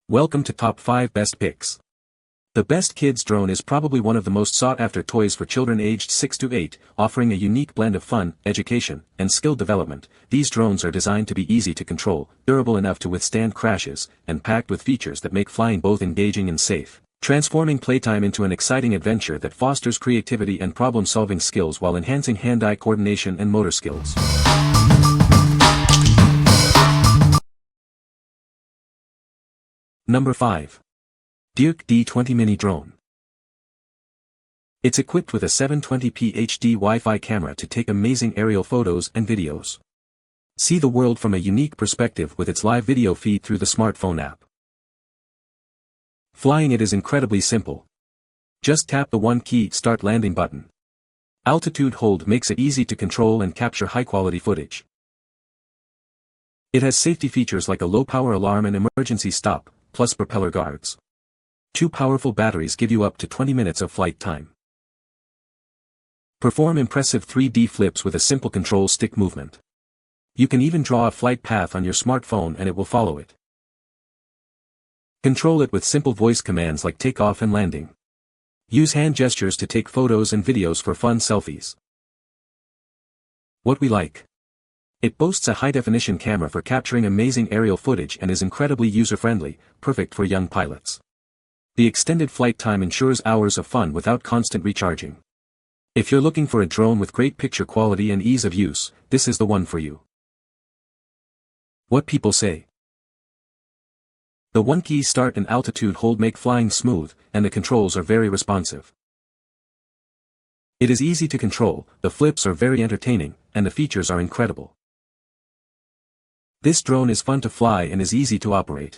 Welcome to Top 5 Best Picks. The Best Kids Drone is probably one of the most sought-after toys for children aged 6 to 8, offering a unique blend of fun, education, and skill development. These drones are designed to be easy to control, durable enough to withstand crashes, and packed with features that make flying both engaging and safe, transforming playtime into an exciting adventure that fosters creativity and problem-solving skills while enhancing hand-eye coordination and motor skills. Number 5. DEERC D20 Mini Drone. It's equipped with a 720p HD Wi-Fi camera to take amazing aerial photos and videos. See the world from a unique perspective with its live video feed through the smartphone app. Flying it is incredibly simple. Just tap the one-key Start Landing button. Altitude hold makes it easy to control and capture high-quality footage. It has safety features like a low-power alarm and emergency stop, plus propeller guards. 2 powerful batteries give you up to 20 minutes of flight time. Perform impressive 3D flips with a simple control stick movement. You can even draw a flight path on your smartphone and it will follow it. Control it with simple voice commands like takeoff and landing. Use hand gestures to take photos and videos for fun selfies. What we like. It boasts a high-definition camera for capturing amazing aerial footage and is incredibly user-friendly, perfect for young pilots. The extended flight time ensures hours of fun without constant recharging. If you're looking for a drone with great picture quality and ease of use, this is the one for you. What people say. The one-key start and altitude hold make flying smooth, and the controls are very responsive. It is easy to control, the flips are very entertaining, and the features are incredible. This drone is fun to fly and is easy to operate.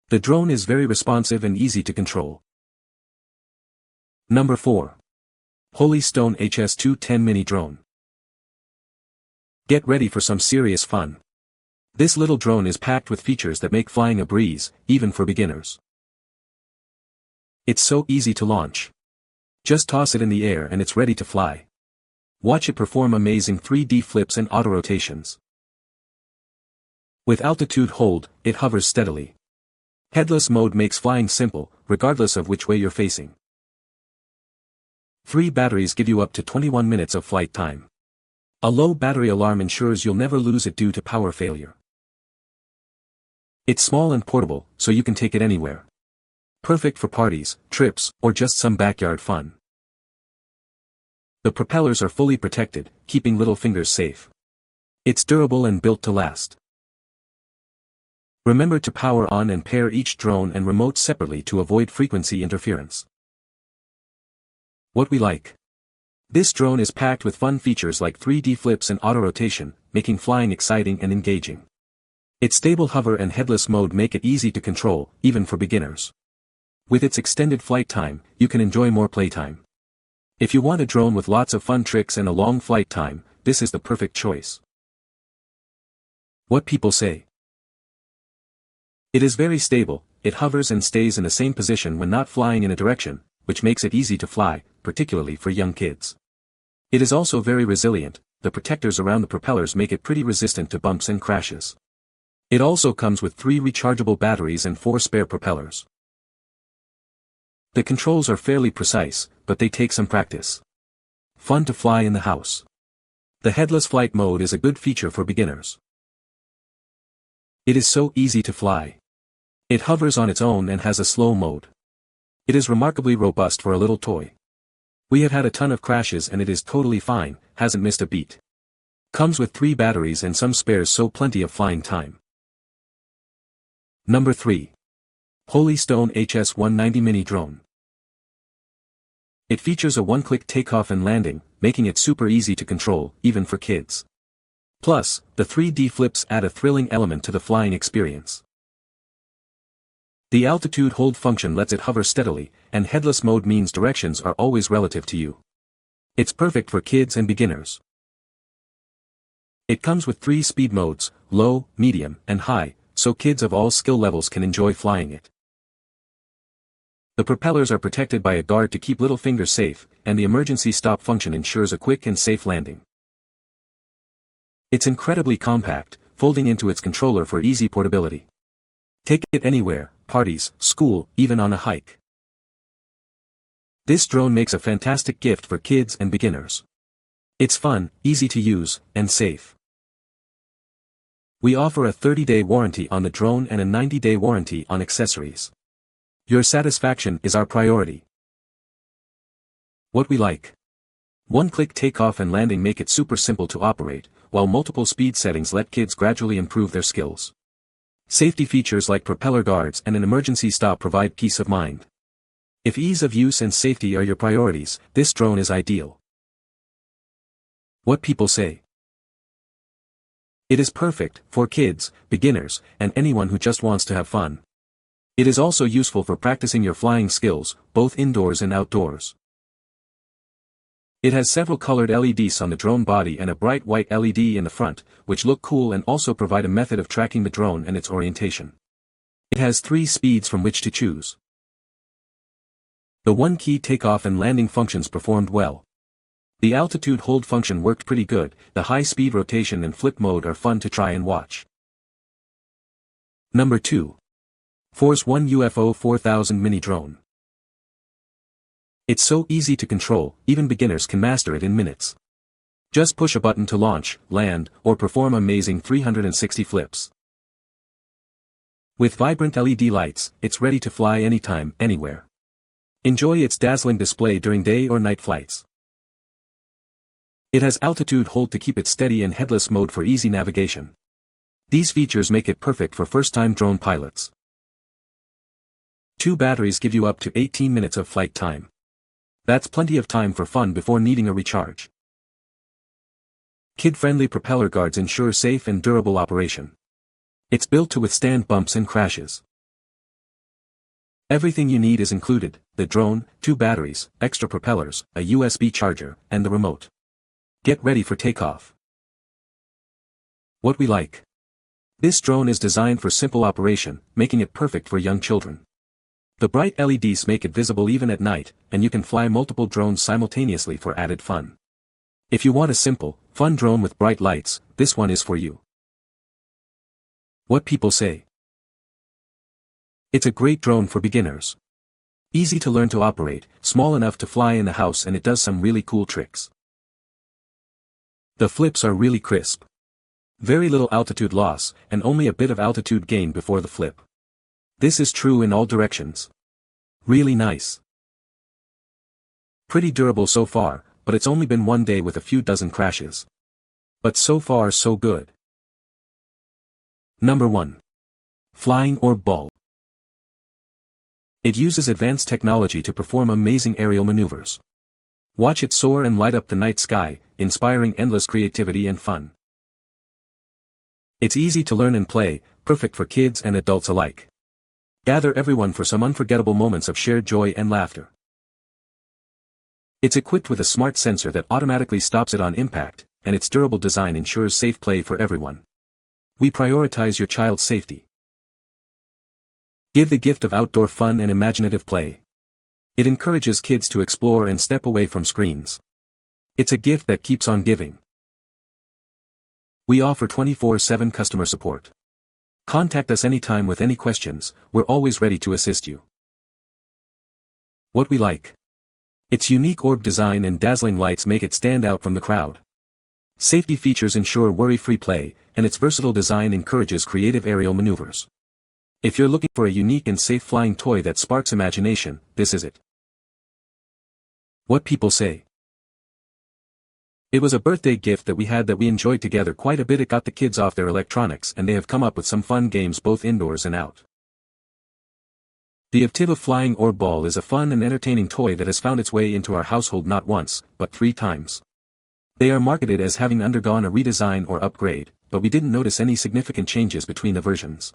The drone is very responsive and easy to control. Number 4. Holy Stone HS210 Mini Drone. Get ready for some serious fun. This little drone is packed with features that make flying a breeze, even for beginners. It's so easy to launch. Just toss it in the air and it's ready to fly. Watch it perform amazing 3D flips and auto-rotations. With altitude hold, it hovers steadily. Headless mode makes flying simple, regardless of which way you're facing. 3 batteries give you up to 21 minutes of flight time. A low battery alarm ensures you'll never lose it due to power failure. It's small and portable, so you can take it anywhere. Perfect for parties, trips, or just some backyard fun. The propellers are fully protected, keeping little fingers safe. It's durable and built to last. Remember to power on and pair each drone and remote separately to avoid frequency interference. What we like. This drone is packed with fun features like 3D flips and auto-rotation, making flying exciting and engaging. Its stable hover and headless mode make it easy to control, even for beginners. With its extended flight time, you can enjoy more playtime. If you want a drone with lots of fun tricks and a long flight time, this is the perfect choice. What people say. It is very stable, it hovers and stays in the same position when not flying in a direction, which makes it easy to fly, particularly for young kids. It is also very resilient, the protectors around the propellers make it pretty resistant to bumps and crashes. It also comes with 3 rechargeable batteries and 4 spare propellers. The controls are fairly precise, but they take some practice. Fun to fly in the house. The headless flight mode is a good feature for beginners. It is so easy to fly. It hovers on its own and has a slow mode. It is remarkably robust for a little toy. We have had a ton of crashes and it is totally fine, hasn't missed a beat. Comes with 3 batteries and some spares, so plenty of flying time. Number 3. Holy Stone HS190 Mini Drone. It features a one-click takeoff and landing, making it super easy to control, even for kids. Plus, the 3D flips add a thrilling element to the flying experience. The altitude hold function lets it hover steadily, and headless mode means directions are always relative to you. It's perfect for kids and beginners. It comes with 3 speed modes, low, medium, and high, so kids of all skill levels can enjoy flying it. The propellers are protected by a guard to keep little fingers safe, and the emergency stop function ensures a quick and safe landing. It's incredibly compact, folding into its controller for easy portability. Take it anywhere, parties, school, even on a hike. This drone makes a fantastic gift for kids and beginners. It's fun, easy to use, and safe. We offer a 30-day warranty on the drone and a 90-day warranty on accessories. Your satisfaction is our priority. What we like. One-click takeoff and landing make it super simple to operate, while multiple speed settings let kids gradually improve their skills. Safety features like propeller guards and an emergency stop provide peace of mind. If ease of use and safety are your priorities, this drone is ideal. What people say. It is perfect for kids, beginners, and anyone who just wants to have fun. It is also useful for practicing your flying skills, both indoors and outdoors. It has several colored LEDs on the drone body and a bright white LED in the front, which look cool and also provide a method of tracking the drone and its orientation. It has 3 speeds from which to choose. The one-key takeoff and landing functions performed well. The altitude hold function worked pretty good, the high-speed rotation and flip mode are fun to try and watch. Number 2. Force 1 UFO 4000 Mini Drone. It's so easy to control, even beginners can master it in minutes. Just push a button to launch, land, or perform amazing 360 flips. With vibrant LED lights, it's ready to fly anytime, anywhere. Enjoy its dazzling display during day or night flights. It has altitude hold to keep it steady and headless mode for easy navigation. These features make it perfect for first-time drone pilots. 2 batteries give you up to 18 minutes of flight time. That's plenty of time for fun before needing a recharge. Kid-friendly propeller guards ensure safe and durable operation. It's built to withstand bumps and crashes. Everything you need is included: the drone, 2 batteries, extra propellers, a USB charger, and the remote. Get ready for takeoff. What we like. This drone is designed for simple operation, making it perfect for young children. The bright LEDs make it visible even at night, and you can fly multiple drones simultaneously for added fun. If you want a simple, fun drone with bright lights, this one is for you. What people say. It's a great drone for beginners. Easy to learn to operate, small enough to fly in the house, and it does some really cool tricks. The flips are really crisp. Very little altitude loss, and only a bit of altitude gain before the flip. This is true in all directions. Really nice. Pretty durable so far, but it's only been 1 day with a few dozen crashes. But so far so good. Number 1. Flying Orb Ball. It uses advanced technology to perform amazing aerial maneuvers. Watch it soar and light up the night sky, inspiring endless creativity and fun. It's easy to learn and play, perfect for kids and adults alike. Gather everyone for some unforgettable moments of shared joy and laughter. It's equipped with a smart sensor that automatically stops it on impact, and its durable design ensures safe play for everyone. We prioritize your child's safety. Give the gift of outdoor fun and imaginative play. It encourages kids to explore and step away from screens. It's a gift that keeps on giving. We offer 24/7 customer support. Contact us anytime with any questions, we're always ready to assist you. What we like. Its unique orb design and dazzling lights make it stand out from the crowd. Safety features ensure worry-free play, and its versatile design encourages creative aerial maneuvers. If you're looking for a unique and safe flying toy that sparks imagination, this is it. What people say. It was a birthday gift that we had that we enjoyed together quite a bit. It got the kids off their electronics, and they have come up with some fun games both indoors and out. The Activa Flying Orb Ball is a fun and entertaining toy that has found its way into our household not once, but 3 times. They are marketed as having undergone a redesign or upgrade, but we didn't notice any significant changes between the versions.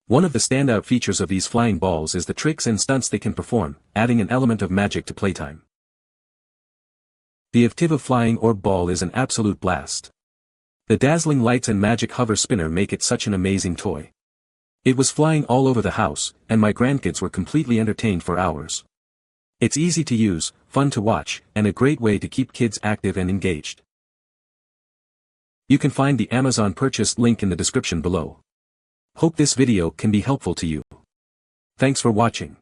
One of the standout features of these flying balls is the tricks and stunts they can perform, adding an element of magic to playtime. The Activa Flying Orb Ball is an absolute blast. The dazzling lights and magic hover spinner make it such an amazing toy. It was flying all over the house, and my grandkids were completely entertained for hours. It's easy to use, fun to watch, and a great way to keep kids active and engaged. You can find the Amazon purchase link in the description below. Hope this video can be helpful to you. Thanks for watching.